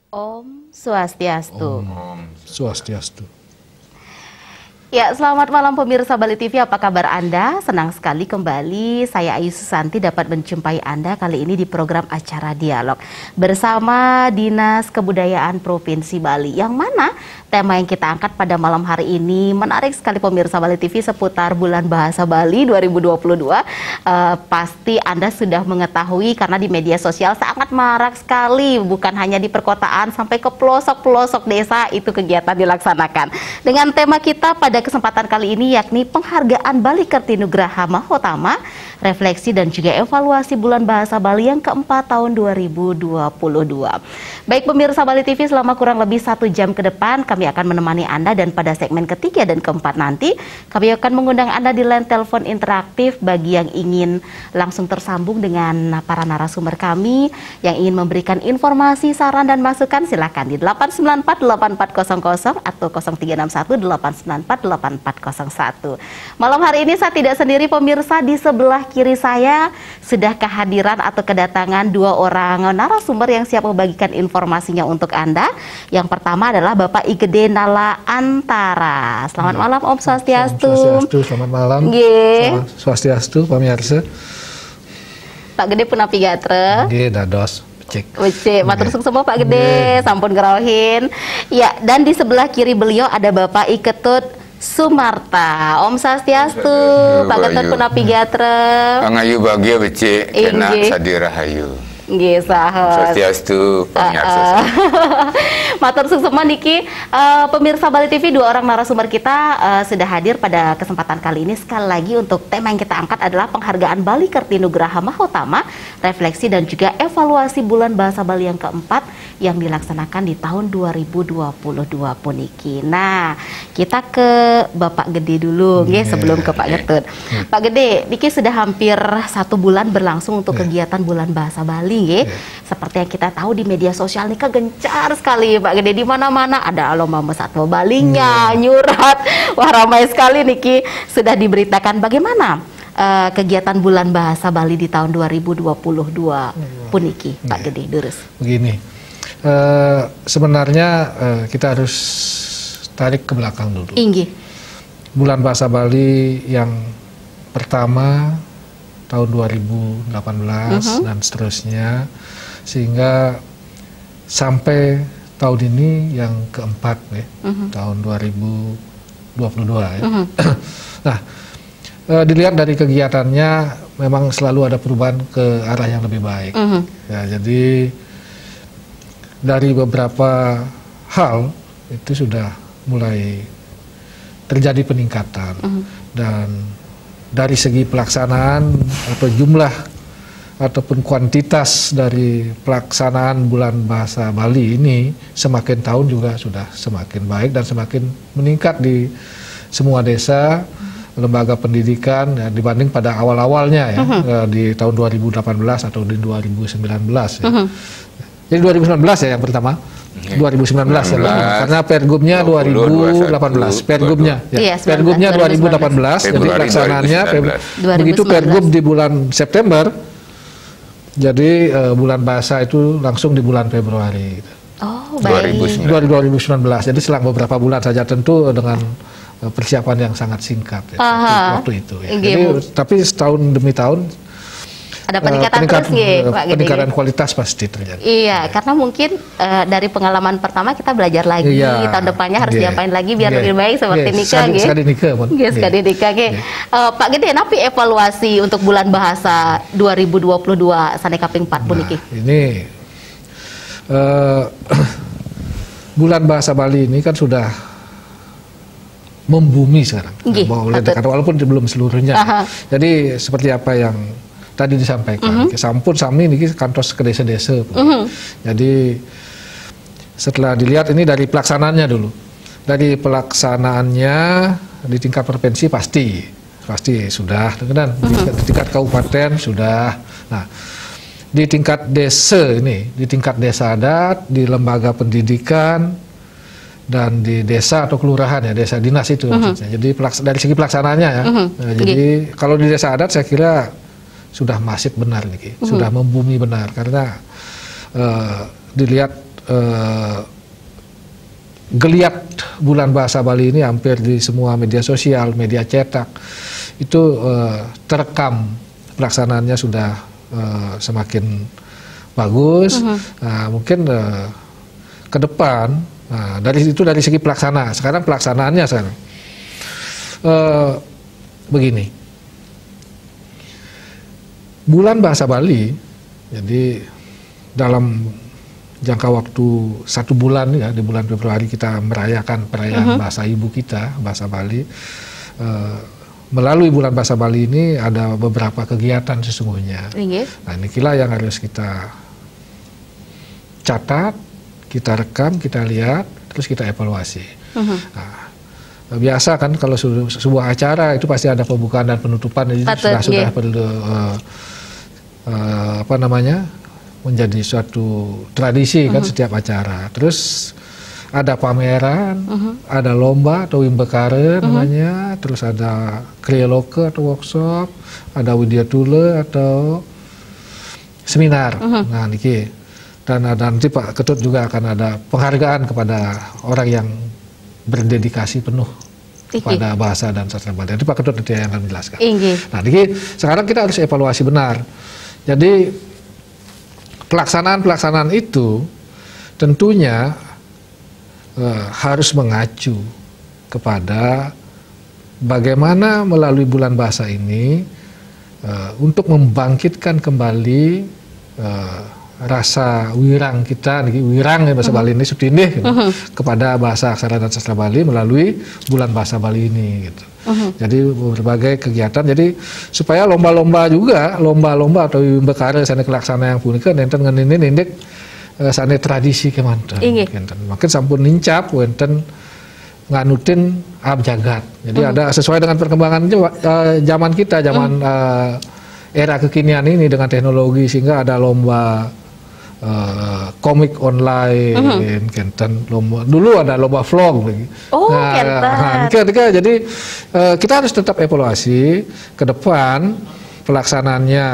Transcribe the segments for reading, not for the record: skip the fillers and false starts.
Om Swastiastu. Om Swastiastu. Ya, selamat malam pemirsa Bali TV, apa kabar Anda? Senang sekali kembali saya Ayu Susanti dapat menjumpai Anda kali ini di program acara Dialog bersama Dinas Kebudayaan Provinsi Bali. Yang mana tema yang kita angkat pada malam hari ini menarik sekali pemirsa Bali TV seputar Bulan Bahasa Bali 2022. Pasti Anda sudah mengetahui karena di media sosial sangat marak sekali, bukan hanya di perkotaan sampai ke pelosok-pelosok desa itu kegiatan dilaksanakan. Dengan tema kita pada kesempatan kali ini yakni penghargaan Bali Kertinugraha Mahotama, refleksi dan juga evaluasi Bulan Bahasa Bali yang keempat tahun 2022. Baik pemirsa Bali TV, selama kurang lebih 1 jam ke depan kami akan menemani Anda, dan pada segmen ketiga dan keempat nanti kami akan mengundang Anda di line telepon interaktif bagi yang ingin langsung tersambung dengan para narasumber kami yang ingin memberikan informasi, saran dan masukan. Silakan di 894-8400 atau 0361-894-8401. Malam hari ini saya tidak sendiri pemirsa, di sebelah kiri saya sudah kehadiran atau kedatangan 2 orang narasumber yang siap membagikan informasinya untuk Anda. Yang pertama adalah Bapak Igede Nala Antara. Selamat malam Om Swastiastu. Swastiastu, selamat malam. Swastiastu pemirsa. Pak Gede Punapi Gatre. Nggih, dados Becik, matur suwun semua Pak Gede, sampun gerohin. Ya, dan di sebelah kiri beliau ada Bapak Iketut Sumarta. Om Swastiastu, Pak Ketut Punapi Gatre. Pangayu bahagia becik, kena sadirahayu. Nggih, saha. Swastiastu, pamirsa. Matur suwun semua niki, pemirsa Bali TV, 2 orang narasumber kita sudah hadir pada kesempatan kali ini. Sekali lagi untuk tema yang kita angkat adalah penghargaan Bali Kertinugraha Mahotama, refleksi dan juga evaluasi Bulan Bahasa Bali yang keempat yang dilaksanakan di tahun 2022 puniki. Nah, kita ke Bapak Gede dulu, sebelum ke Pak Ketut. Pak Gede, niki sudah hampir 1 bulan berlangsung untuk kegiatan Bulan Bahasa Bali. Seperti yang kita tahu di media sosial ini gencar sekali Pak Gede, di mana-mana ada lomba mesatwa Balinya, nyurat. Wah, ramai sekali niki sudah diberitakan. Bagaimana kegiatan Bulan Bahasa Bali di tahun 2022 puniki Pak Gede Durus? Begini, sebenarnya kita harus tarik ke belakang dulu. Bulan Bahasa Bali yang pertama tahun 2018 dan seterusnya, sehingga sampai tahun ini yang keempat tahun 2022 ya. Nah, dilihat dari kegiatannya memang selalu ada perubahan ke arah yang lebih baik. Ya, jadi dari beberapa hal itu sudah mulai terjadi peningkatan, dan dari segi pelaksanaan atau jumlah ataupun kuantitas dari pelaksanaan Bulan Bahasa Bali ini semakin tahun juga sudah semakin baik dan semakin meningkat di semua desa, lembaga pendidikan ya, dibanding pada awal-awalnya ya, di tahun 2018 atau di 2019 ya. Jadi 2019 ya yang pertama. 2019 ya, karena Pergubnya 2018. Pergubnya, ya. Pergubnya 2018, jadi pelaksanaannya begitu Pergub di bulan September, jadi bulan bahasa itu langsung di bulan Februari. Oh, baik. 2019. Jadi selang beberapa bulan saja, tentu dengan persiapan yang sangat singkat ya, waktu itu. Ya. Jadi, tapi setahun demi tahun ada peningkatan terus Pak Gede. Peningkatan kualitas pasti terjadi. Iya, karena mungkin dari pengalaman pertama kita belajar lagi, tahun depannya harus diapain lagi biar lebih baik seperti nikah gitu. Sekali nikah, sekali nikah Pak Gede, napi evaluasi untuk bulan bahasa 2022 Sane Kaping 4 puniki. Ini bulan bahasa Bali ini kan sudah membumi sekarang. Walaupun belum seluruhnya. Jadi seperti apa yang tadi disampaikan, sampun sami ini kantos ke desa-desa. Jadi setelah dilihat ini dari pelaksanaannya dulu, dari pelaksanaannya di tingkat provinsi pasti sudah, dan di tingkat kabupaten sudah. Nah, di tingkat desa ini, di tingkat desa adat, di lembaga pendidikan dan di desa atau kelurahan ya, desa dinas itu maksudnya. Jadi dari segi pelaksanaannya ya. Jadi kalau di desa adat saya kira sudah masif benar nih, sudah membumi benar, karena dilihat geliat bulan bahasa Bali ini hampir di semua media sosial, media cetak itu terekam, pelaksanaannya sudah semakin bagus. Nah, mungkin ke depan, dari segi pelaksana, sekarang pelaksanaannya sekarang begini. Bulan bahasa Bali, jadi dalam jangka waktu 1 bulan ya, di bulan Februari kita merayakan perayaan bahasa ibu kita, bahasa Bali. Melalui bulan bahasa Bali ini ada beberapa kegiatan sesungguhnya. Nah, inilah yang harus kita catat, kita rekam, kita lihat, terus kita evaluasi. Nah, biasa kan kalau sebuah acara itu pasti ada pembukaan dan penutupan, jadi sudah perlu menjadi suatu tradisi kan setiap acara. Terus ada pameran, ada lomba atau wimbekare namanya, terus ada krioloke atau workshop, ada widyatule atau seminar. Nah, niki. Dan nanti Pak Ketut juga akan ada penghargaan kepada orang yang berdedikasi penuh kepada bahasa dan sastra Bali. Nanti Pak Ketut nanti yang akan menjelaskan. Nah, niki sekarang kita harus evaluasi benar. Jadi pelaksanaan itu tentunya harus mengacu kepada bagaimana melalui bulan bahasa ini untuk membangkitkan kembali rasa wirang kita, wirang ya bahasa Bali ini sutindih gitu, kepada bahasa aksara dan sastra Bali melalui bulan bahasa Bali ini gitu. Jadi berbagai kegiatan, jadi supaya lomba-lomba juga, lomba-lomba atau bekare sana kelaksana yang punika nenten ngenin indek sana tradisi kemanten. Makin sampun nincap wenten nganutin abjagat. Jadi ada sesuai dengan perkembangan zaman kita, zaman era kekinian ini dengan teknologi, sehingga ada lomba komik online, kenten lomba. Dulu ada lomba vlog lagi. Jadi kita harus tetap evaluasi ke depan pelaksanaannya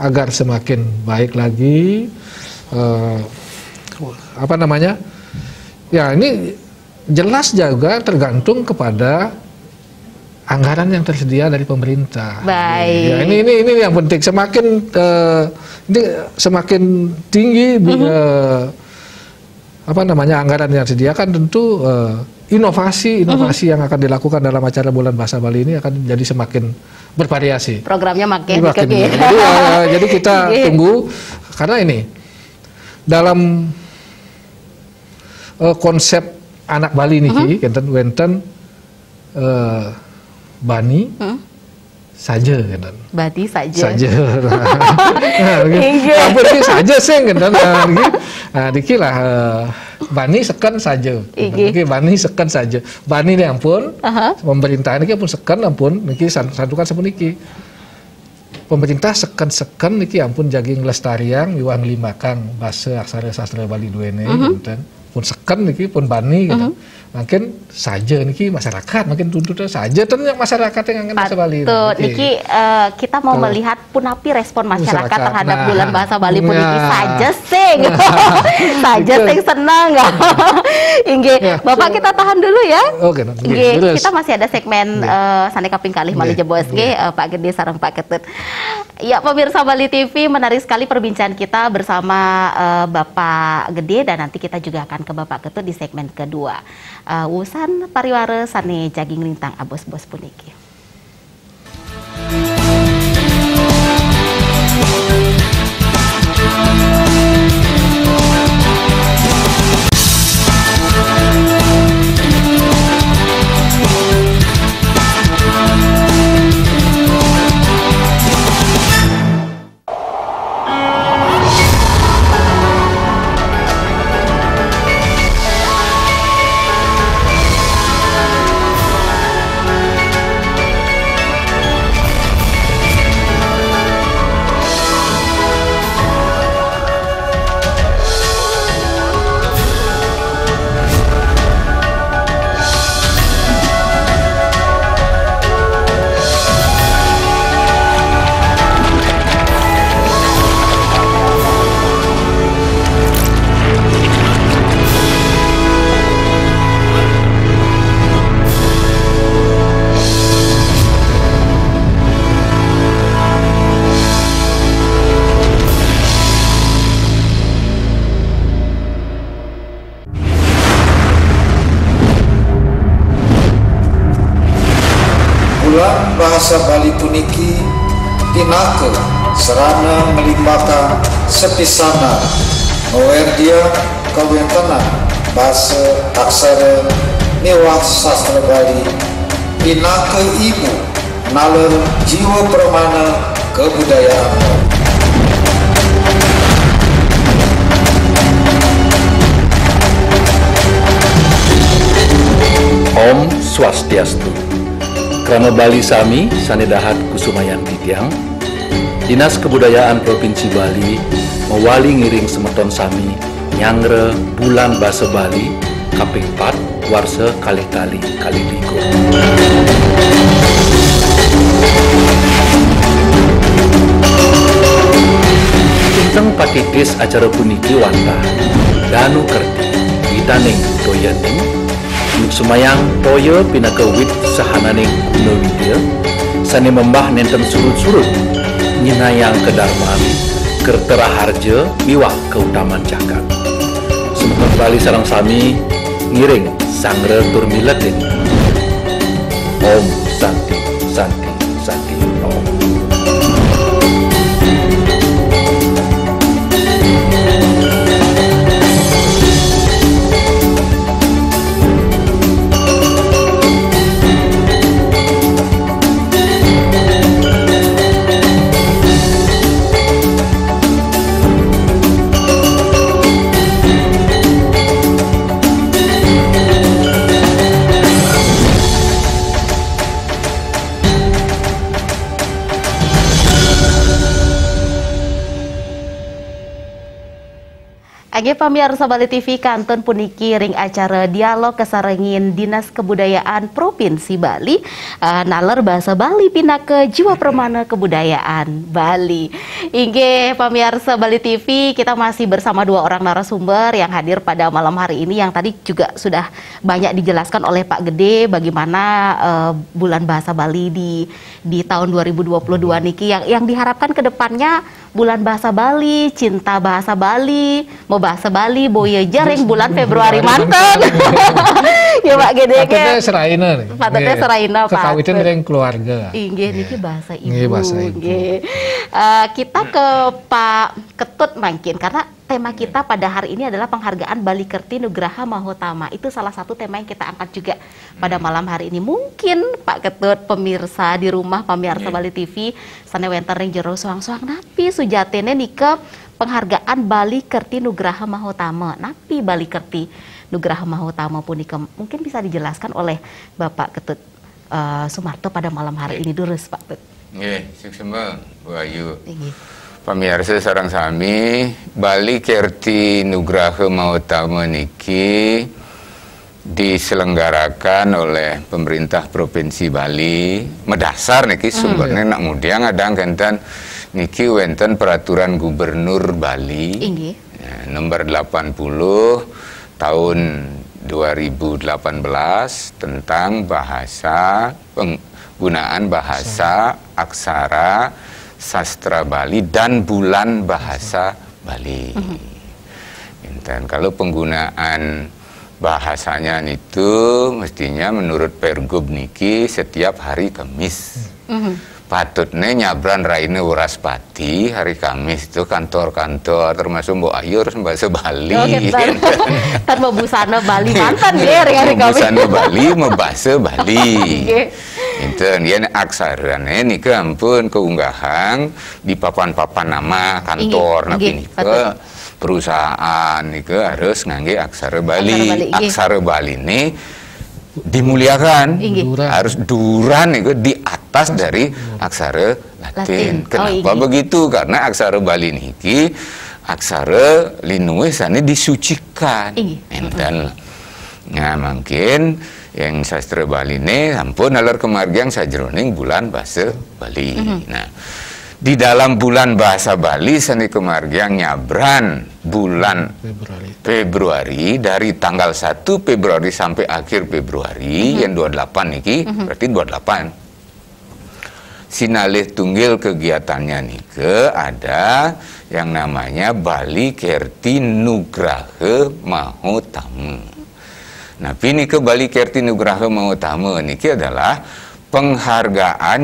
agar semakin baik lagi. Ya ini jelas juga tergantung kepada anggaran yang tersedia dari pemerintah. Baik. Ya, ini yang penting. Semakin tinggi anggaran yang disediakan, tentu inovasi yang akan dilakukan dalam acara bulan bahasa Bali ini akan jadi semakin bervariasi. Programnya makin jadi kita tunggu, karena ini dalam konsep anak Bali niki wenten bani saja kan. Bani saja. Apa ini saja sih kan. Nah, dikilah bani sekan saja. Niki bani sekan saja. Bani ini ampun pemerintahan niki pun sekan ampun niki santukan sampun niki. pemerintah seken niki ampun jaging lestarian miwah ngelimbakang bahasa aksara sastra Bali duene pun seken niki pun bani gitu. Makin saja niki masyarakat makin tuntutnya saja ternyata masyarakat yang ngangen bahasa Bali. Niki kita mau melihat punapi respon masyarakat terhadap bulan bahasa Bali pun niki saja sing. Saja sing senang. Inggih, Bapak kita tahan dulu ya. Oke, nggih, kita masih ada segmen Sane Kaping Kalih Malih Jebos nggih, Pak Gede sareng Pak Ketut. Ya, pemirsa Bali TV, menarik sekali perbincangan kita bersama Bapak Gede dan nanti kita juga akan ke Bapak Ketut di segmen kedua. Wusan pariwara sane jaging lintang abos-bos puniki. Bahasa Bali puniki tinake serana melimpahkan sepisana dia kawentenan bahasa aksara miwah sastra Bali tinake ibu nalar jiwa permana kebudayaan. Om Swastiastu. Krama Bali Sami sanedahat kusumayan titiang Dinas Kebudayaan Provinsi Bali mewali ngiring semeton sami nyangre bulan bahasa Bali kaping 4 warsa kalih-kalih kali ligo. Inteng patitis acara puniki wantah danu kerti witaning doyaning sumayang toyo pinakawit sahananing kuno widya sani membah nenten surut-surut nyinayang kedarman kertera harja miwah keutamaan jagat. Semeton Bali sareng sami ngiring sangre tur miletin. Om Santi Santi Santi Om. Age pamirsa Bali TV kanton puniki ring acara dialog kesarengin Dinas Kebudayaan Provinsi Bali nalar bahasa Bali pindah ke jiwa permana kebudayaan Bali. Inge pamirsa Bali TV, kita masih bersama dua orang narasumber yang hadir pada malam hari ini yang tadi juga sudah banyak dijelaskan oleh Pak Gede bagaimana bulan bahasa Bali di tahun 2022 niki yang diharapkan ke depannya bulan bahasa Bali, cinta bahasa Bali, mau bahasa Bali, boya jaring bulan Februari mantan. Ya Pak Gede ke. Patutnya seraina. Patutnya seraina Pak. Kekawitan dengan keluarga. Inggih niki bahasa ibu. Nggih bahasa ibu. Kita ke Pak Ketut mungkin karena tema kita pada hari ini adalah penghargaan Bali Kerti Nugraha Mahotama. Itu salah satu tema yang kita angkat juga pada malam hari ini. Mungkin Pak Ketut, pemirsa di rumah, pemirsa Bali TV, sana wenten ring jero suang-suang napi sujatene nika penghargaan Bali Kerti Nugraha Mahotama. Napi Bali Kerti Nugraha Mahotama punika mungkin bisa dijelaskan oleh Bapak Ketut Sumarto pada malam hari ini dulu Pak Ketut. Nggih, suksema Bu Ayu. Pamirsa sareng sami, Bali Kerti Nugraha Mautama niki diselenggarakan oleh pemerintah Provinsi Bali. Medasar niki sumbernya nak mudiang adang kenten niki wenten peraturan Gubernur Bali nomor 80 tahun 2018 tentang penggunaan bahasa aksara sastra Bali dan bulan bahasa Bali. Dan kalau penggunaan bahasanya itu mestinya menurut Pergub niki setiap hari Kamis. Patutnya nyabran raine Waraspati hari Kamis itu kantor-kantor termasuk Mbok Ayu harus bahasa Bali. Kan mau busana Bali mantan ya hari Kamis. Busana Bali mau bahasa Bali. Itu dia aksaranya nih ke ampun keunggahan di papan-papan nama kantor nabi nih ke perusahaan nih ke harus ngangge aksara Bali. Aksara Bali ini dimuliakan, harus duran nih ke di atas dari aksara Latin. Kenapa begitu? Karena aksara Bali niki aksara linuisannya disucikan. Enten. Nah mungkin yang sastra Bali ini ampun alar kemargian sajroning bulan bahasa Bali. Nah, di dalam bulan bahasa Bali seni kemargian nyabran bulan Februari dari tanggal 1 Februari sampai akhir Februari yang 28 niki berarti 28. Sinalih tunggil kegiatannya nike ada yang namanya Bali Kerti Nugraha Mahutama. Nah, ini ke Bali Kerti Nugraha Mahutama niki adalah penghargaan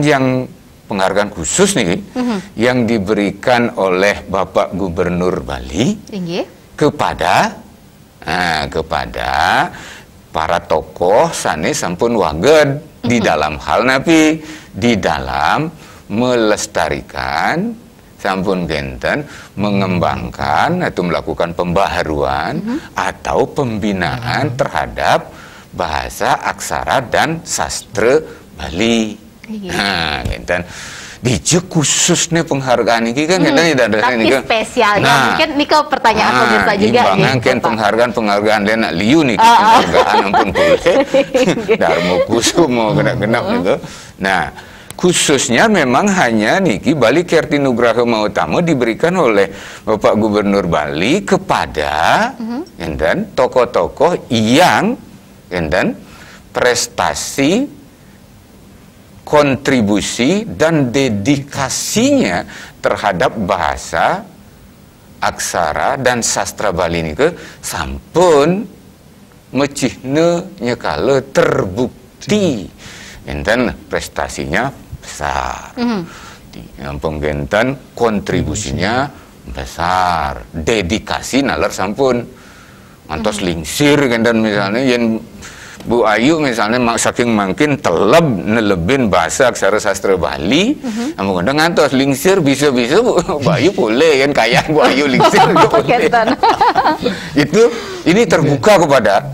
khusus nih yang diberikan oleh Bapak Gubernur Bali kepada para tokoh sanes sampun waged di dalam hal napi di dalam melestarikan sampun genten mengembangkan atau melakukan pembaharuan atau pembinaan terhadap bahasa aksara dan sastra Bali. Nah, genten di khususnya penghargaan ini kan tapi spesialnya mungkin nika pertanyaan pemirsa juga kan penghargaan lena liu nih penghargaan ampun boleh Darmo Kusumo genap-genap gitu. Nah, khususnya memang hanya niki Bali Kerti Nugraha Mahutama diberikan oleh Bapak Gubernur Bali kepada tokoh-tokoh yang prestasi, kontribusi dan dedikasinya terhadap bahasa aksara dan sastra Bali niki sampun mecihne nyekale terbukti prestasinya besar, yang penggenten kontribusinya besar, dedikasi nalar sampun, mantos lingsir genten misalnya, yang Bu Ayu misalnya saking makin teleb nelebin bahasa aksara sastra Bali, namun kadang ngantos lingsir bisa-bisa Bu Ayu boleh kan kayak Bu Ayu lingsir itu ini terbuka kepada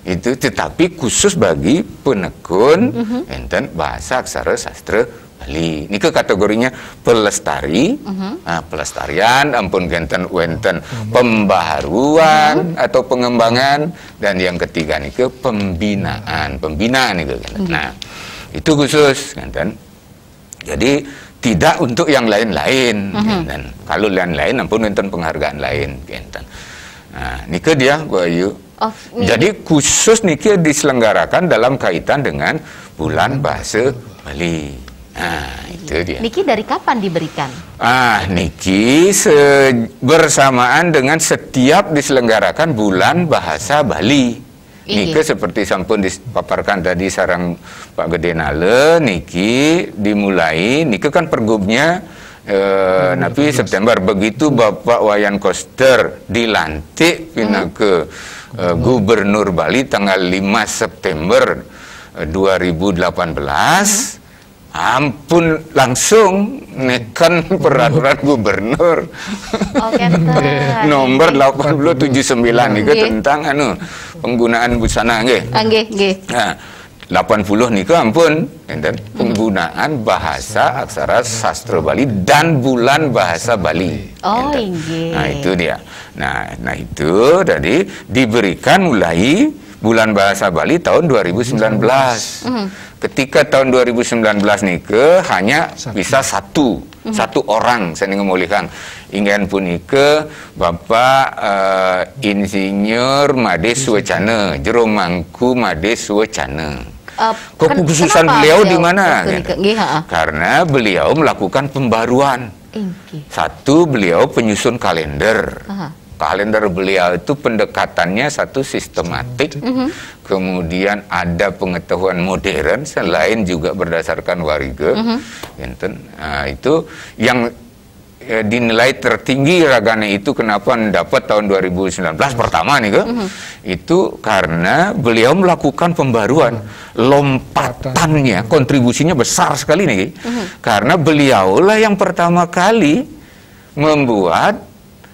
itu, tetapi khusus bagi penekun enten bahasa aksara sastra Bali. Ini ke kategorinya pelestari, pelestarian, ampun genten wenten pembaharuan atau pengembangan, dan yang ketiga nih ke pembinaan nih ke. Nah, itu khusus genten. Jadi tidak untuk yang lain-lain, genten. Kalau lain-lain ampun wenten penghargaan lain, genten. Nah, ini ke dia Bu Ayu. Jadi khusus niki diselenggarakan dalam kaitan dengan bulan bahasa Bali. Nah, itu dia. Niki dari kapan diberikan? Niki bersamaan dengan setiap diselenggarakan bulan bahasa Bali. Niki seperti sampun dipaparkan tadi sarang Pak Gede Nale, niki dimulai, niki kan pergubnya Nabi September, begitu Bapak Wayan Koster dilantik pindah ke Gubernur Bali tanggal 5 September 2018, ampun langsung nekan peraturan gubernur nomor 879 itu tentang penggunaan busana nggih. Nggih. Nah, 80 nih ampun enten penggunaan bahasa aksara sastra Bali dan bulan bahasa Bali. Oh, inggih. Nah, itu dia. Nah itu tadi diberikan mulai bulan bahasa Bali tahun 2019. Ketika tahun 2019 nih hanya bisa satu orang saya ngomolikan ingin punika Bapak Insinyur Made Suwecana jero mangku Made Suwecana. Kekhususan beliau di mana? Karena beliau melakukan pembaruan. Satu, beliau penyusun kalender. Kalender beliau itu pendekatannya satu sistematik, kemudian ada pengetahuan modern selain juga berdasarkan warga. Itu yang dinilai tertinggi Ragane itu kenapa dapat tahun 2019 pertama nih itu karena beliau melakukan pembaruan, lompatannya, kontribusinya besar sekali nih, karena beliaulah yang pertama kali membuat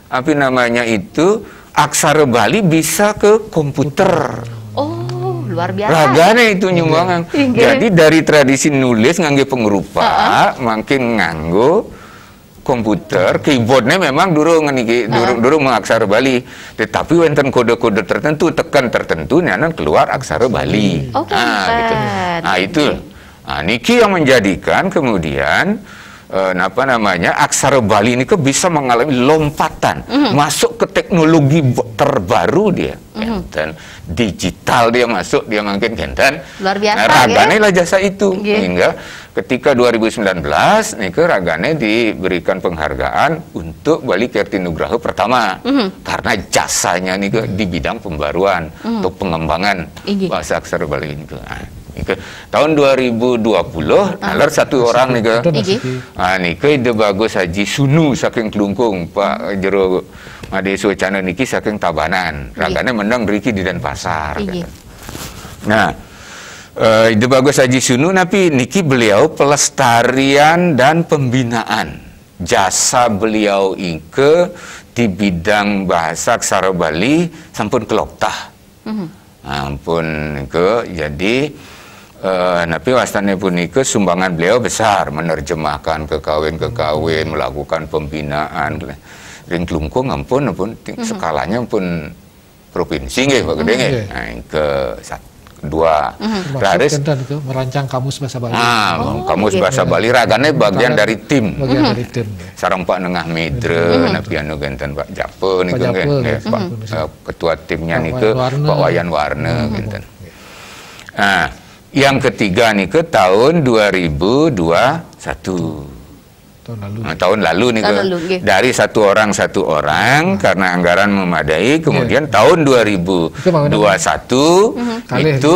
apa namanya itu aksara Bali bisa ke komputer. Oh, luar biasa. Ragane itu nyumbang. Jadi dari tradisi nulis ngangge pengrupa, makin nganggo komputer, keyboardnya memang durung mengaksara Bali, tetapi wonten kode-kode tertentu, tekan tertentu nyanan keluar aksara Bali. Gitu. Nah itu, niki yang menjadikan kemudian aksara Bali ini bisa mengalami lompatan masuk ke teknologi terbaru dia, dan digital dia masuk, dia makin genten. Luar biasa. Ragane lah jasa itu hingga ketika 2019 nih Ragane diberikan penghargaan untuk Bali Kirti Nugraha pertama karena jasanya nih di bidang pembaruan atau pengembangan bahasa aksara Bali ini. Tahun 2020 nalar satu orang nih ide bagus Haji Sunu saking Klungkung, Pak Jero Made Suwecana niki saking Tabanan, Ragane menang Riki di Denpasar. Nah, ide bagus Haji Sunu tapi niki beliau pelestarian dan pembinaan jasa beliau ike di bidang bahasa aksara Bali sampun keloktah. Ampun ke jadi tapi wastane punika sumbangan beliau besar menerjemahkan kekawin melakukan pembinaan ring Klungkung ampun skalanya pun provinsi nggih Pak Gede nggih. Ke kedua Raris merancang kamus bahasa Bali. Kamus bahasa Bali Ragane bagian dari tim. Sareng Pak Nengah Medre napi anu genten Pak Jape niku nggih. Ketua timnya niku Pak Wayan Warna genten. Yang ketiga nih tahun 2021. Tahun lalu nih dari satu orang karena anggaran memadai, kemudian tahun 2021 itu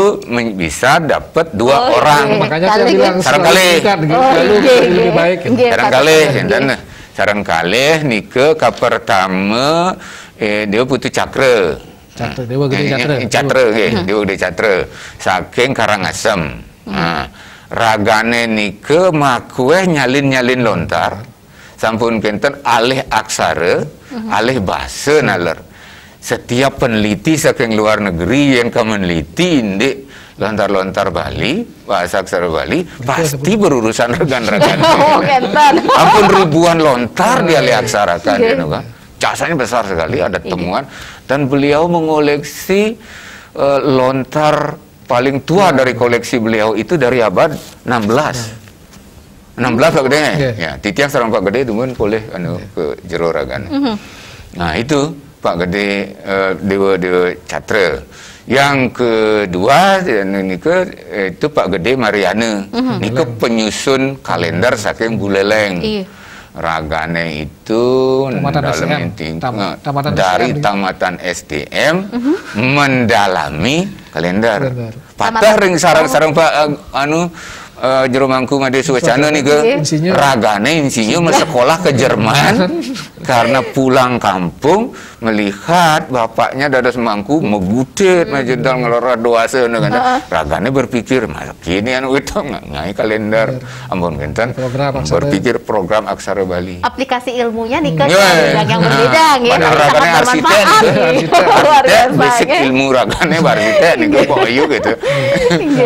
bisa dapat 2 orang. Makanya saya bilang sarang kalih nih pertama dia Putu Cakra. Dewa Gede Catra. Dewa Gede Catra saking Karangasem. Ragane nike makue nyalin lontar sampun kenten alih aksara, alih bahasa nalar. Setiap peneliti saking luar negeri yang meneliti indik lontar-lontar Bali, bahasa aksara Bali pasti berurusan regan-regan. Ampun ribuan lontar dia alih aksarakan jasanya besar sekali, ada temuan, dan beliau mengoleksi lontar paling tua dari koleksi beliau itu dari abad 16 Pak Gede ya, titiang sareng Pak Gede tumun boleh ke jero Ragane. Nah itu Pak Gede Dewa Catra. Yang kedua itu Pak Gede Mariana, nike penyusun kalender saking Buleleng. Ragane itu dari tamatan SDM mendalami kalender. Patah ring sarang Pak jero mangku Made Suwecana nih Ragane insinyur sekolah ke Jerman karena pulang kampung melihat bapaknya dados mangku megutit majedal ngelora doasa dengan ragane berpikir kini anu itu ngai kalender ampun genten berpikir program aksara Bali. Aplikasi ilmunya nih kan yang berbeda nggih. Padahal ragane arsitek basic ilmu ragane arsitek niku kok ayu gitu.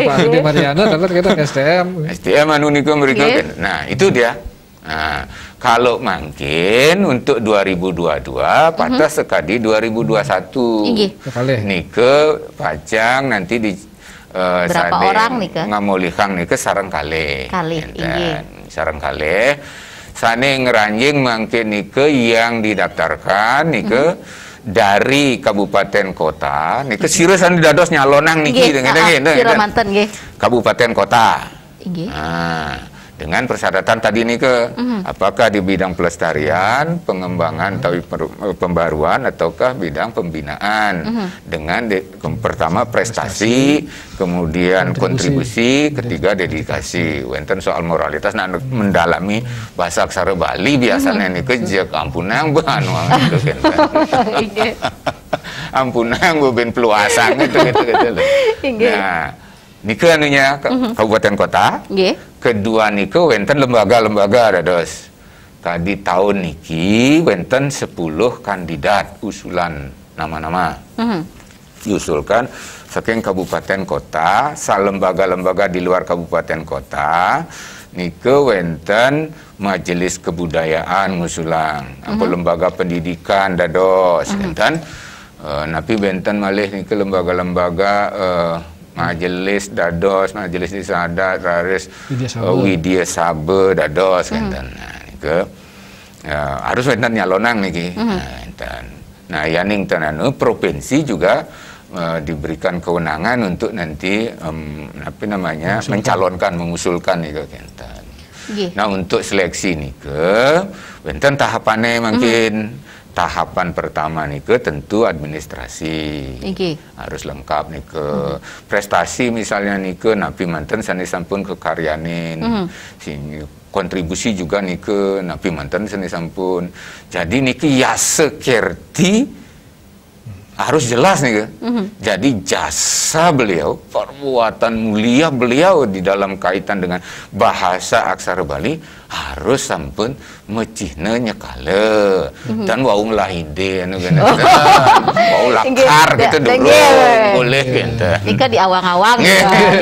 Pak di Mariana tapi kita STM anu niku mereka. Nah, itu dia. Nah, kalau mungkin untuk 2022 patah sekali 2021 nike pajang nanti di berapa orang nih ke ngamolihang nih ke sarang kali sarang kali sane ngeranjing mungkin nike yang didaftarkan nike dari kabupaten kota nike siresan didados nyalonang niki kabupaten kota. Dengan persyaratan tadi nih apakah di bidang pelestarian, pengembangan atau pembaruan ataukah bidang pembinaan dengan pertama prestasi, kemudian kontribusi, ketiga dedikasi. Wenten soal moralitas nah mendalami bahasa aksara Bali biasanya nih jek ampunang banu ampunang gue ben peluasang gitu. Nah, nike anunya kabupaten kota. Kedua nike wenten lembaga-lembaga dados. Tadi tahun niki wenten 10 kandidat usulan nama-nama. Diusulkan saking kabupaten kota, lembaga-lembaga di luar kabupaten kota, nike wenten majelis kebudayaan ngusulang, apa lembaga pendidikan dados wenten. Napi benten malih nike lembaga-lembaga majelis dados, majelis disada, raris Widya Sabe dados enten. Nah, nike harus enten nyalonang niki. Nah, yaning anu provinsi juga diberikan kewenangan untuk nanti apa namanya mencalonkan, mengusulkan nike enten. Nah, untuk seleksi nike enten tahapannya mungkin tahapan pertama nike tentu administrasi harus lengkap nike prestasi misalnya nike napi manten sanes sampun kekaryanin kontribusi juga nike napi manten sanes sampun jadi nike ya sekerti harus jelas nih jadi jasa beliau, perbuatan mulia beliau di dalam kaitan dengan bahasa aksara Bali harus sampun mecihna nyekale dan wau ngelahide anu wau lakar gitu dulu boleh gitu. Nika di awang-awang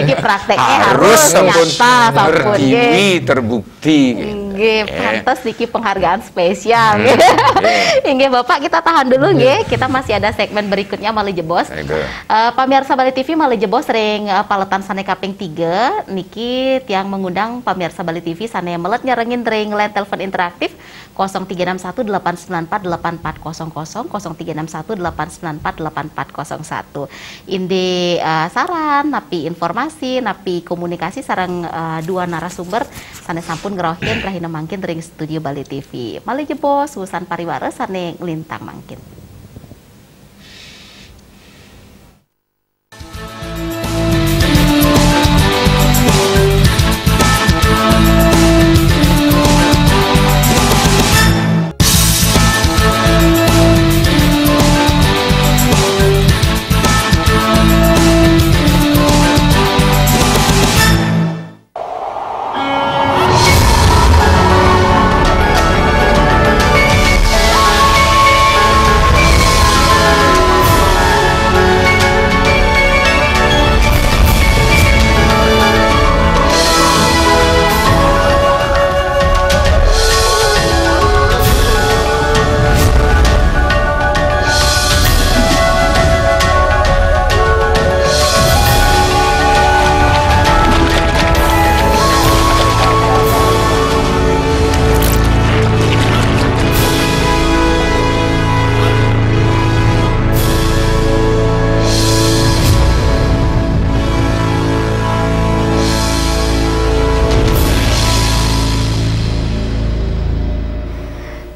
iki prakteknya harus sampun nyata terbukti pantas niki penghargaan spesial nggih Bapak kita tahan dulu nggih kita masih ada segmen berikutnya Mali Jebos. Pamirsa Bali TV Mali Jebos sering paletan sane kaping 3 niki tiang mengundang pamirsa Bali TV sane melet nyerengin ring line telepon interaktif 0361-894-8400 0361-894-8401 inde saran napi informasi napi komunikasi sareng dua narasumber sane sampun ngerohin rahina mangkin ring studio Bali TV. Mali Jebos Susan Pariwara sane ngelintang mangkin.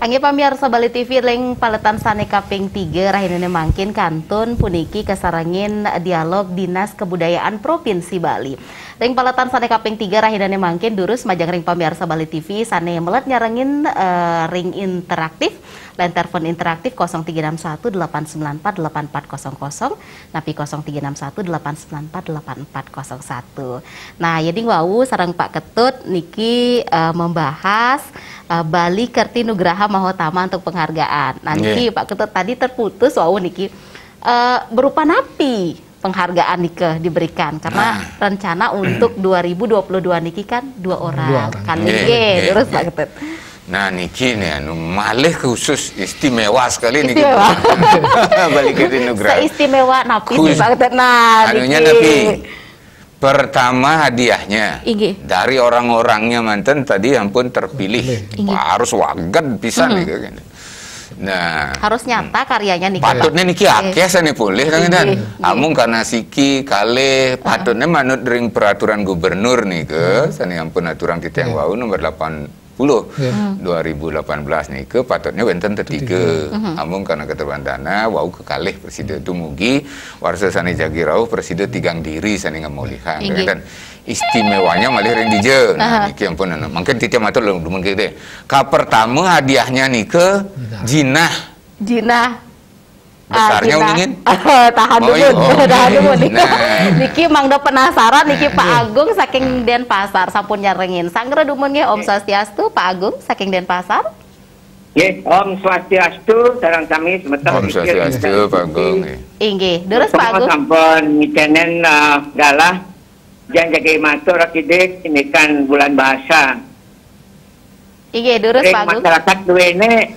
Angge pamirsa Bali TV leng paletan sane kaping 3 rahinane mangkin kantun puniki kesarangin dialog Dinas Kebudayaan Provinsi Bali. Leng paletan sane kaping 3 rahinane mangkin durus majang ring pamirsa Bali TV sane melet nyarengin ring interaktif lain telepon interaktif 0361 894 8400 napi 0361 894 8401. Nah, jadi wau sareng Pak Ketut niki membahas Bali Kerti Nugraha Mahotama untuk penghargaan. Nah, niki Pak Ketut tadi terputus wau niki berupa napi penghargaan nike diberikan karena rencana untuk 2022 niki kan 2 orang. Kan niki terus Pak Ketut. Nah niki nih anu malih khusus istimewa sekali niki Bali Kerti Nugraha. Seistimewa napi sih Pak Ketut. Nah, anunya napi pertama hadiahnya dari orang-orangnya manten tadi ampun terpilih harus wagan pisan nih kan. Nah harus nyata karyanya nih. Patutnya niki akeh sane boleh kan dan amung karena siki kali patutnya manut ring peraturan gubernur nih ke sane ampun aturan titiang wau nomor 2018 nih ke patutnya wenten tertiga amung karena keterbantana wau kekalih presiden dumugi warsa sane jagirau presiden tigang diri sane ngamolihan dan istimewanya malah ring dije nah niki ampun mungkin titiang matur lumun gitu ka pertama hadiahnya nih ke jinah besarnya uningin tahan dulu niki mangda penasaran niki Pak Agung saking Denpasar sampun nyarengin sangre dumun nggih Om Swastiastu Pak Agung saking Denpasar. Nggih Om Swastiastu sareng sami semeton Om Swastiastu Pak Agung inggih terus Pak Agung sampun ngitenen galah jan jaga matur kidik ini kan bulan bahasa inggih terus Pak Agung masyarakat duwene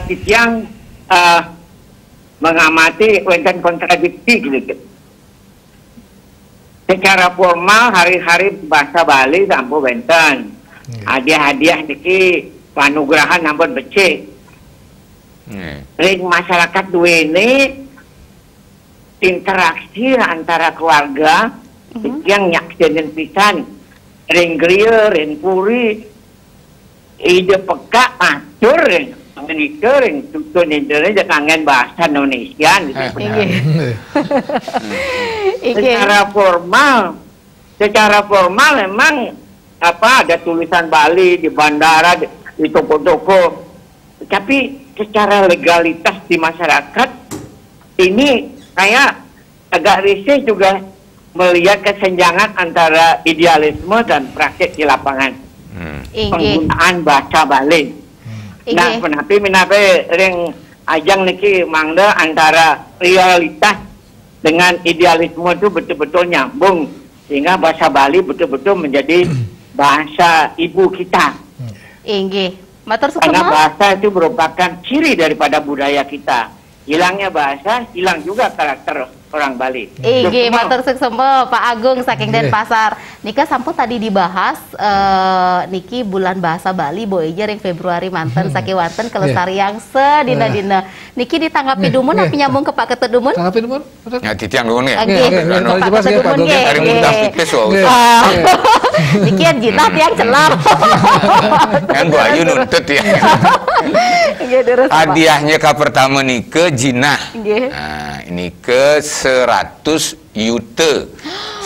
titiang mengamati wenten kontradiksi gitu. Secara formal hari-hari bahasa Bali sampun wenten. Hadiah-hadiah niki panugrahan nampun becik. Ring masyarakat duwene interaksi antara keluarga yang nyaksinin pisan ring grieu ring puri ide peka atur menikah ring tutun Indonesia kangen bahasa Indonesia secara formal memang ada tulisan Bali di bandara di toko-toko tapi secara legalitas di masyarakat ini kayak agak risih juga melihat kesenjangan antara idealisme dan praktik di lapangan penggunaan bahasa Bali. Nah, menapi ring ajang niki mangda antara realitas dengan idealisme itu betul-betul nyambung sehingga bahasa Bali betul-betul menjadi bahasa ibu kita. Inggih, matur suwun. Karena bahasa itu merupakan ciri daripada budaya kita. Hilangnya bahasa, hilang juga karakter orang Bali. Inggih, matur suwun Pak Agung saking Denpasar. Nika sampun tadi dibahas niki bulan bahasa Bali boeja ring Februari manten sakiwanten kelestarian sedina-dina. Niki ditanggapi dumun api nyambung ke Pak Ketut dumun? Tanggapi dumun? Ya titiang dumun ya. Pak Ketut dumun nggih. Hari mudah pikes wae. Niki jinah tiang celah. Kan gua ayu nuntut ya. Hadiahnya ka pertama nih ke jinah. Nah, ini ke 100 juta.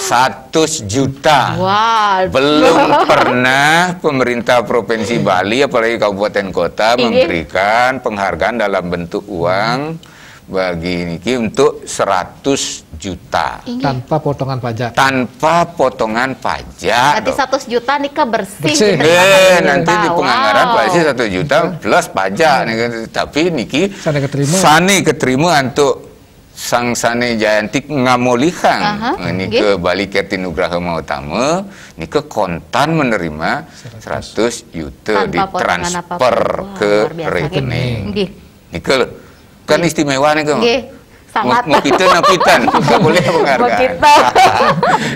100 juta. Wow. Belum pernah pemerintah Provinsi Bali apalagi kabupaten kota memberikan penghargaan dalam bentuk uang bagi niki untuk 100 juta. Tanpa potongan pajak. Tanpa potongan pajak. Nanti 100 juta nika bersih. Nanti di penganggaran pasti 1 juta plus pajak. Tapi niki sane keterima untuk sang sane Jayantik ngamolihang ini ke Bali Kerti Nugraha Mahotama ini ke kontan menerima 100 juta ditransfer ke rekening. Ini ke kan istimewa nih ke sangat mau kita napitan nggak boleh penghargaan.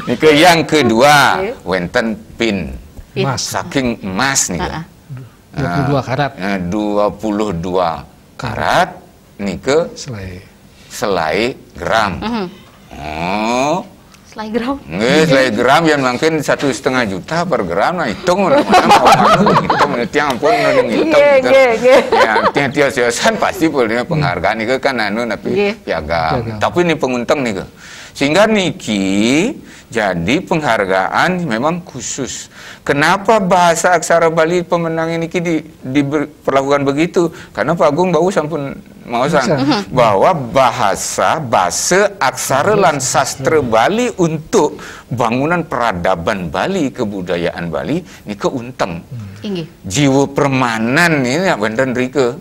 Ini ke yang kedua wenten pin saking emas nih 22 karat 22 karat nih ke selai gram. Selagram. Selagram yang mungkin 1,5 juta per gram, nah hitung mana mau hitung tiang pun hitung. Ya tiap pasti boleh penghargaan itu kan tapi piagam. Tapi ini penguntung nih. Sehingga niki jadi penghargaan memang khusus. Kenapa bahasa aksara Bali pemenang ini diperlakukan begitu? Karena Pak Agung bau sampun mau bahwa bahasa aksara lan sastra Bali untuk bangunan peradaban Bali, kebudayaan Bali ini keunteng. Jiwa permanan ini benten rike.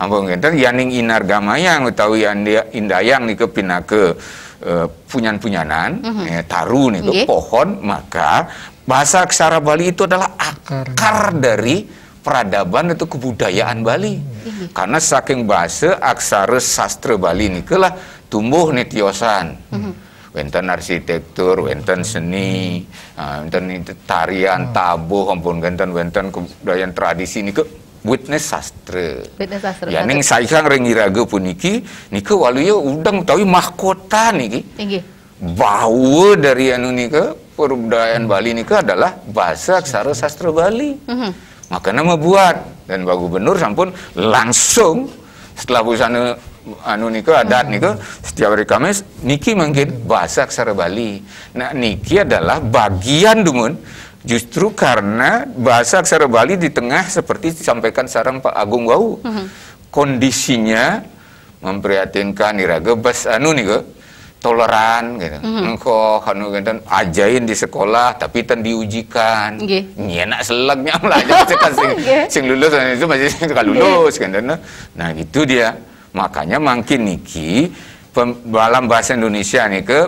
Ampun benten yaning inargamayang utawi indayang nih pinake punyan-punyanan, taru nih ke pohon, maka bahasa aksara Bali itu adalah akar dari peradaban atau kebudayaan Bali. Karena saking bahasa aksara sastra Bali ini lah tumbuh nih tiosan. Wenten arsitektur, wenten seni, wenten tarian, tabuh, ampun wenten kebudayaan tradisi ini ke witness sastra. Ya ning saikang rengiraga puniki nika waluya udang utawi mahkota niki. Bau dari anu nika perubudayaan Bali nika adalah bahasa aksara sastra Bali. Makanya membuat dan Pak Gubernur sampun langsung setelah busana anu nika adat nika setiap hari Kamis niki mungkin bahasa aksara Bali. Nah niki adalah bagian dumun. Justru karena bahasa aksara Bali di tengah seperti disampaikan sarang Pak Agung Wau, kondisinya memprihatinkan iraga bas anu nih ke toleran gitu. Engko anu kan ajain di sekolah tapi tan diujikan. Nyenak selagnya lah sing lulus itu masih sing lulus kan. Nah itu dia. Makanya makin niki dalam bahasa Indonesia nih ke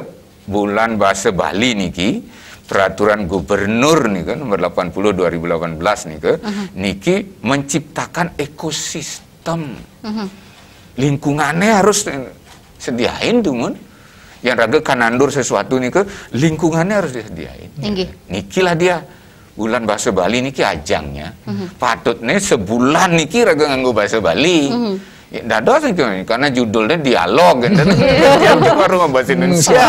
bulan bahasa Bali niki peraturan gubernur nih kan nomor 80 2018 nih ke niki menciptakan ekosistem lingkungannya harus sediain tuh mun yang raga kanandur sesuatu nih ke lingkungannya harus disediain niki lah dia bulan bahasa Bali niki ajangnya patutnya sebulan niki raga nganggo bahasa Bali Dado karena judulnya dialog kan, yang baru bahasa Indonesia,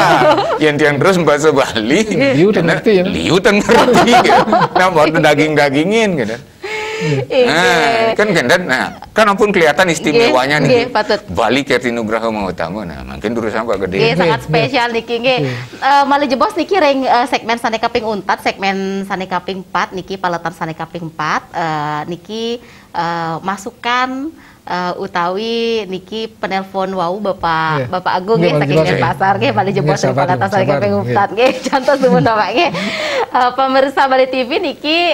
yang terus bahasa Bali, liu dan ngerti ya, liu dan ngerti, nah baru daging-dagingin gitu. Nah, kan ampun kelihatan istimewanya nih. Bali Kertinugraha Mahutama, nah makin urusan Pak Gede. Sangat spesial niki Mali jebos niki ring segmen Sane Kaping Untat, segmen Sane Kaping 4 niki paletan Sane Kaping 4 niki masukan utawi niki penelpon wau Bapak Agung nggih saking Denpasar nggih Bali jebos paletan Sane Kaping 4 nggih contoh sumun Bapak nggih. Pemirsa Bali TV niki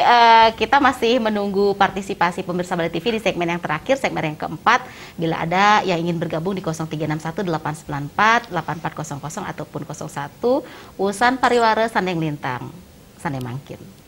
kita masih menunggu partisipasi pemirsa Bali TV di segmen yang terakhir, segmen yang keempat. Bila ada yang ingin bergabung di 0361 894 8400 ataupun 01 urusan pariwara Sandeng Lintang Sane Mangkin.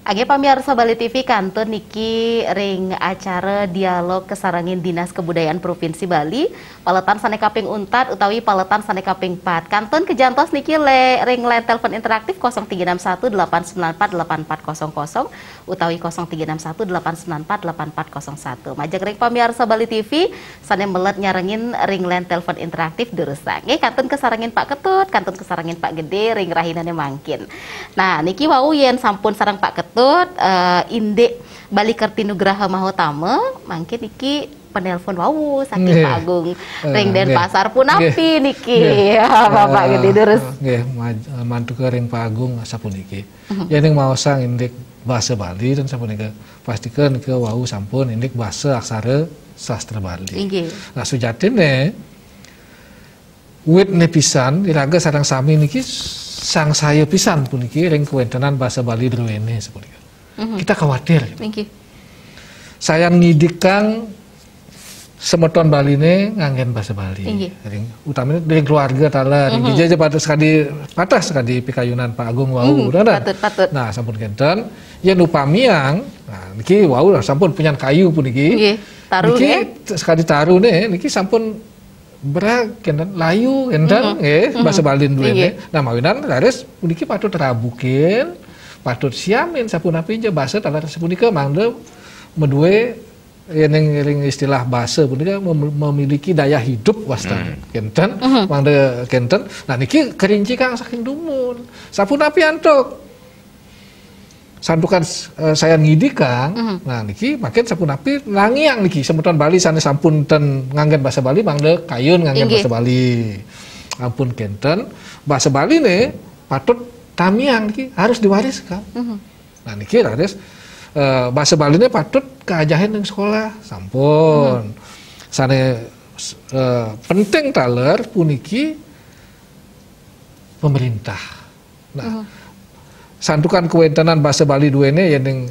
Age pamirsa Bali TV kantor niki ring acara dialog kesarangin Dinas Kebudayaan Provinsi Bali paletan Sane Kaping Untat utawi paletan Sane Kaping 4 kanton kejantos niki ring line telepon interaktif 0361 894 8400 utawi 0361 894 8401 majak ring pamirsa Bali TV Sane melet nyarengin ring line telepon interaktif derusak kanton kesarangin Pak Ketut kanton kesarangin Pak Gede ring rahinane mangkin. Nah niki wau yen sampun sarang Pak Ketut patut indek Bali Kertinugraha Mahotama mangke niki penelpon wau saking Pak Agung ring Denpasar pun api niki Bapak gede terus mantu ke ring Pak Agung sapuniki ya ning mau sang indek bahasa Bali dan sapunika pastikan ke wau sampun indek bahasa aksara sastra Bali. Nah sujatine wit pisan iraga sareng sami niki sang saya pisan puniki ring kuwentenan bahasa Bali druwene sapunika. Kita khawatir. Saya ngidikan semeton Bali ini nganggen bahasa Bali. Utamanya dari keluarga tala, ring aja pada sekali pikayunan Pak Agung wau, patut. Nah sampun kenten, yang upamiang, nah niki wau sampun punya kayu pun niki. Taruh niki sekali taruh nih, niki sampun berak kenten layu kenten, bahasa Bali dulu ini. Nah mawinan laris niki patut terabukin. Patut siamin sapun api aja bahasa talar sepunika mangde medue yang istilah bahasa punika memiliki daya hidup wasta kenten mangde kenten. Nah niki kerinci kang saking dumun sapun api antuk santukan saya ngidikang. Nah niki makin sapun api langiang niki semeton Bali sana sampun ten nganggen bahasa Bali mangde kayun nganggen bahasa Bali ampun kenten bahasa Bali nih patut tamiang niki harus diwariskan. Nah niki harus bahasa Bali ini patut keajahan yang sekolah sampun. Sana penting taler puniki pemerintah. Nah santukan kewentenan bahasa Bali dua ini yang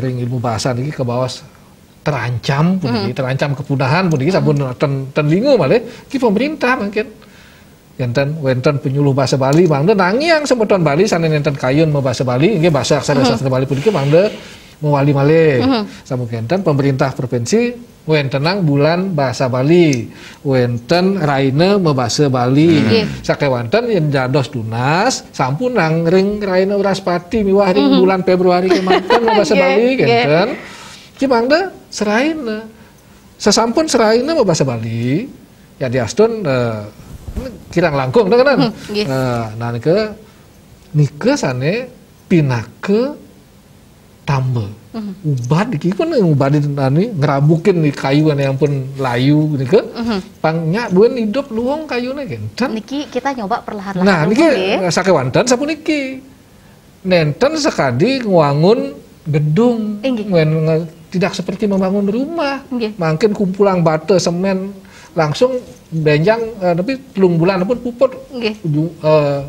ring ilmu bahasa niki ke bawah terancam puniki terancam kepunahan puniki sampun ten lingu malah ki pemerintah mungkin. Wenten penyuluh bahasa Bali mangde nangiang semeton Bali sana nenten kayun mau bahasa Bali nggih bahasa aksara sastra Bali puniki mangde mewali malih sampun kenten pemerintah provinsi wentenang bulan bahasa Bali wenten raine me bahasa Bali sakewanten yen jados tunas sampun nang ring raine Uraspati miwah ring bulan Februari kemanten me bahasa Bali kenten ki mangde seraine sesampun seraine me bahasa Bali ya diastun kirang langkung kan nah nike sane pinake tambah ubad iki kan ubad nani ngerabukin nih kayu yang pun layu nike pangnya duen hidup luang kayune kenten niki kita nyoba perlahan-lahan nah niki sakewanten sapuniki nenten sekadi ngwangun gedung tidak seperti membangun rumah makin kumpulan bata semen langsung benjang tapi telung bulan pun puput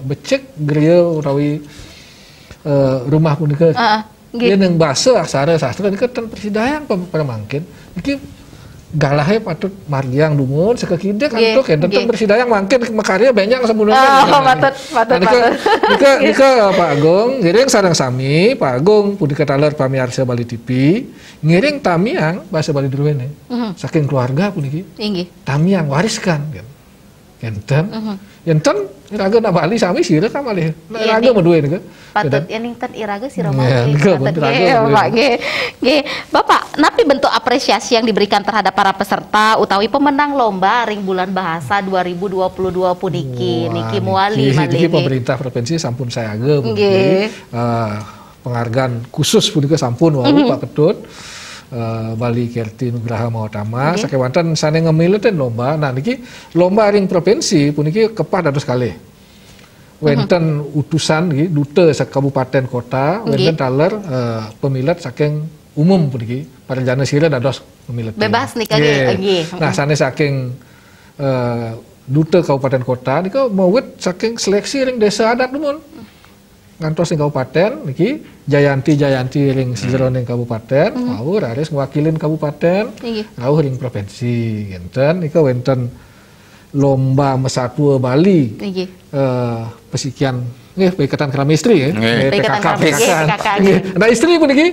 becek geria utawi rumah pun ke dia yang bahasa aksara sastra ini kan persidayang pemangkin iki galahnya patut margiang dumun sekekide kan tuh kan tentang persidayang mangkin makarya banyak sebenarnya patut nika Pak Agung ngiring sareng sami Pak Agung pun dikataler pamiarsa Bali TV ngiring tamiang bahasa Bali druwene saking keluarga pun iki tamiang wariskan kan enten enten iraga na Bali sami sira ka malih iraga medue nika patut yen enten iraga sira malih Bapak napi bentuk apresiasi yang diberikan terhadap para peserta utawi pemenang lomba ring bulan bahasa 2022 puniki niki muali malih niki pemerintah provinsi sampun sayaga puniki penghargaan khusus punika sampun wau Pak Ketut Bali Kertinugraha Mahotama sakewanten sane ngemileten lomba. Nah niki lomba ring provinsi puniki kepah dados kalih. Wenten utusan niki duta sak kabupaten kota, wenten taler pemilet saking umum puniki. Parjana sira dados pemilet. Bebas nika nggih. Nah sane saking duta kabupaten kota nika mawit saking seleksi ring desa adat numun. Ngantos ing kabupaten niki Jayanti ring sejeroning kabupaten wau raris ngwakilin kabupaten wau ring provinsi ngenten nika wenten lomba mesatwa Bali pesikian nggih Ikatan Kerama Istri ya PKK nah istri pun niki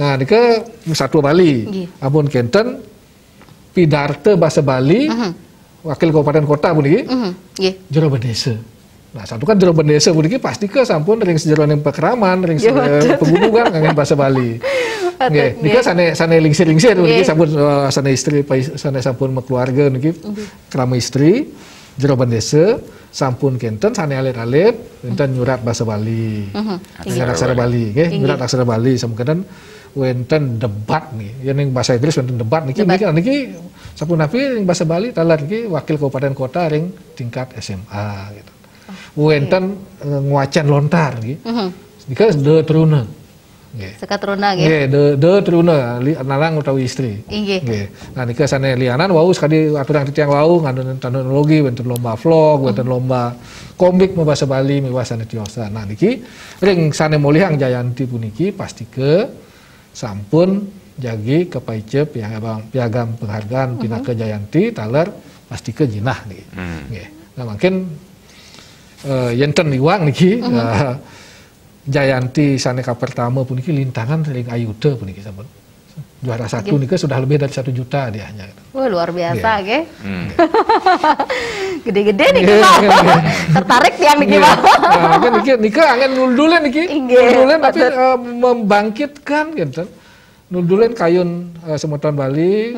nah nika mesatwa Bali ampun kenten pidarta bahasa Bali wakil kabupaten kota pun niki jero desa. Nah, satu kan jero desa puniki pasti ke sampun ring sejeroning pekeraman, ring penggunungan nganggen bahasa Bali. Nggih, nika sane lingsir-lingsir puniki sampun sane istri sane sampun keluarga niki kerama istri jero desa sampun kenten sane alit-alit wonten nyurat basa Bali. Aksara Bali nggih, nyurat aksara Bali sampun wonten debat nih. Yen ning basa Inggris wonten debat niki sampun napi ning basa Bali talar niki wakil kabupaten kota ring tingkat SMA gitu. Wonten nguacan lontar nggih. Nika de truna. Nggih. Sekat truna nggih. Nggih, de truna lanang utawi istri. Nggih. Nah nika sane lianan wau sekali aturan titiang wau ngandung teknologi wonten lomba vlog, wonten lomba komik bahasa Bali miwah sane tiosa. Nah niki ring sane Molihang Jayanti puniki pasti ke sampun jagi kepaice piagam penghargaan Pinaka Jayanti taler pasti ke jinah niki. Nggih. Nah mungkin yenten liwang niki Jayanti saneka pertama puniki lintangan ring ayuda puniki sampun. Juara satu niki sudah lebih dari 1 juta dia hanya. Wah luar biasa nggih. Gede-gede niki Pak. Tertarik tiang niki Pak. Nah, niki angin nuldulen niki. Nuldulen tapi membangkitkan gitu. Nuldulen kayun semeton Bali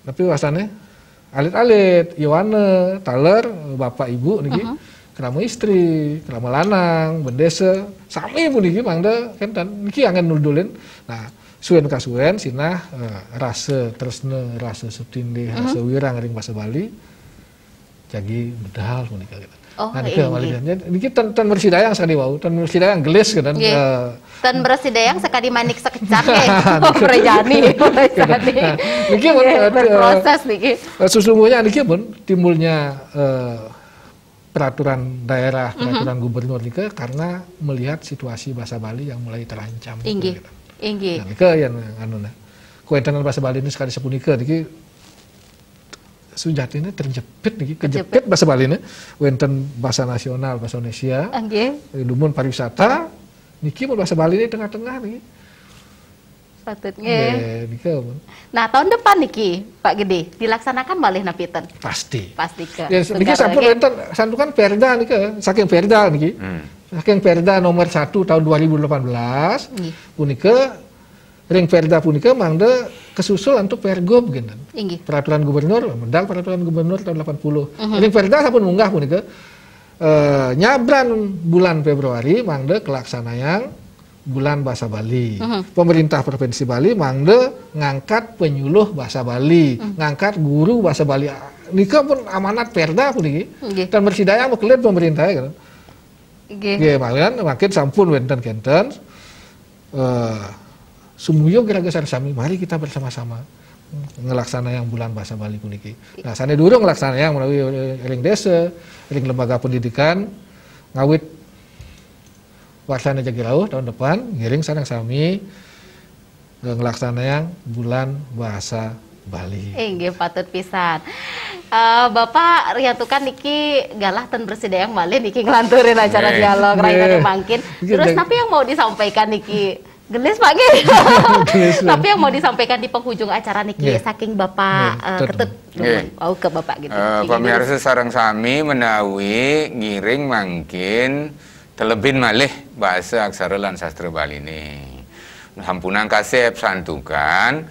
tapi wasane alit-alit Yohane taler bapak ibu niki kerama istri, kerama lanang, bendesa, sami pun niki mangda kenten niki angin nuldulen. Nah, suwen kasuwen sinah rasa tresna, rasa setindih, rasa wirang ring basa Bali jagi bedal pun niki. Nah, niki tan bersidayang sekali wau, tan bersidayang gelis kan. Tan bersidayang sekali manik sekecak Rejani. Niki berproses niki. Sesungguhnya niki pun timbulnya peraturan daerah, peraturan gubernur niki karena melihat situasi bahasa Bali yang mulai terancam. Inggih. Inggih. Nah, niki yang anuna. Kuentenan bahasa Bali ini sekali sepunika niki sujatine terjepit niki, kejepit bahasa Bali ini wonten bahasa nasional, bahasa Indonesia. Nggih. Dumun pariwisata niki bahasa Bali ini tengah-tengah niki. Patut nggih. Niki. Nah, tahun depan niki Pak Gede dilaksanakan malih napiten. Pasti. Pasti ke. Ya, niki sampun wonten santukan Perda niki, saking Perda niki. Saking Perda nomor 1 tahun 2018. Punika ring Perda punika mangda kesusul untuk Pergub gitu. Peraturan gubernur, medal peraturan gubernur tahun 80. Ring Perda sampun munggah punika nyabran bulan Februari mangda kelaksanaan bulan bahasa Bali. Pemerintah Provinsi Bali mangda ngangkat penyuluh bahasa Bali, ngangkat guru bahasa Bali. Nika pun amanat Perda puniki. Dan bersidayang bekelit pemerintah gitu. Nggih, makin sampun wonten kenten sumuyo kira-kira sami mari kita bersama-sama ngelaksana yang bulan bahasa Bali puniki. Nah, sane durung ngelaksana yang melalui ring desa, ring lembaga pendidikan ngawit warsana jagi rauh tahun depan ngiring sareng sami ngelaksana yang bulan bahasa Bali. Nggih patut pisan. Bapak riantukan niki galah ten bersidayang malih niki ngelanturin acara dialog rakyat mangkin. Terus tapi yang mau disampaikan niki gelis Pak nggih. Tapi yang mau disampaikan di penghujung acara niki saking Bapak ketut mau ke Bapak gitu. Pemirsa sareng sami menawi ngiring mangkin terlebih malih bahasa aksara lan sastra Bali ini. Hampunan kasep santukan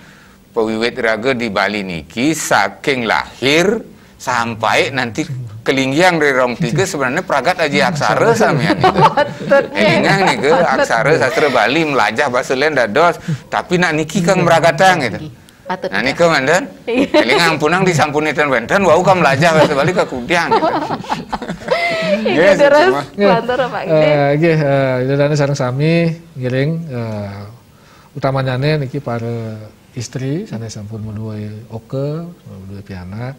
pewiwit raga di Bali niki saking lahir sampai nanti kelinggiang dari rong tiga sebenarnya pragat aja aksara samian itu. Elingang nih ke aksara sastra Bali melajah bahasa lain dados tapi nak niki kang meragatang gitu. Nah niki mandan. Elingang punang disampunitan wenten wau kam melajah bahasa Bali ke kudiang gitu. Iya terus lantar Pak Gede. Nggih, dene sareng sami ngiring utamanya niki para istri sanes sampun meduwe oke, meduwe pianak.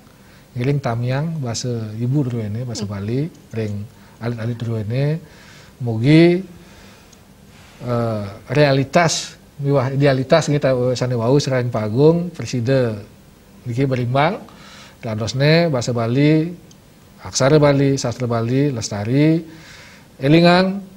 Ngiring tamiang bahasa ibu druene bahasa Bali ring alit-alit druene mugi realitas miwah idealitas kita sane wau serain pagung preside niki berimbang landosne bahasa Bali aksara Bali sastra Bali lestari elingan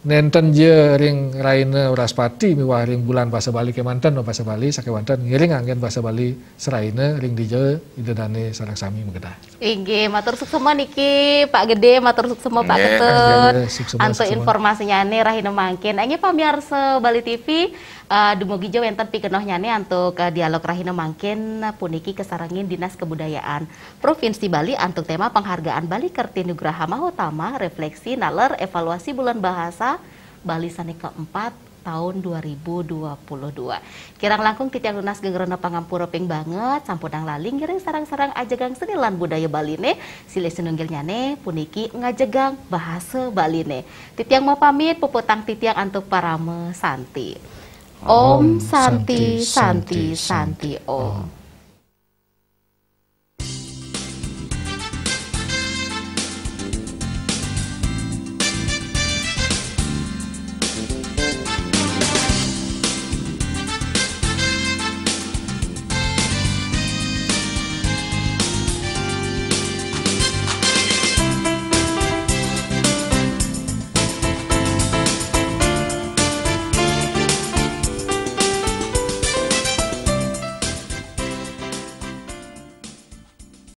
nenten je ring raine Uraspati miwah ring bulan bahasa Bali kemanten bahasa Bali sakewanten ngiring anggen bahasa Bali seraine ring dije idedane sareng sami megeda. Inggih, matur suksema niki Pak Gede, matur suksema Pak Ketut. Anto informasinya nih rahina mangkin. Engge pamirsa Bali TV, dumugi jo wenten pikenoh nyane antuk dialog rahina mangkin puniki kesarangin Dinas Kebudayaan Provinsi Bali antuk tema penghargaan Bali Kertinugraha Mahutama refleksi naler evaluasi bulan bahasa Bali sane keempat tahun 2022. Kirang langkung titiang lunas gegerana pangampura ping banget sampun laling giring sarang-sarang ajegang senilan budaya Baline silih sinunggil nyane puniki ngajegang bahasa Baline. Titiang mau pamit puputang titiang antuk parame santi. Om Santi Santi Santi Om.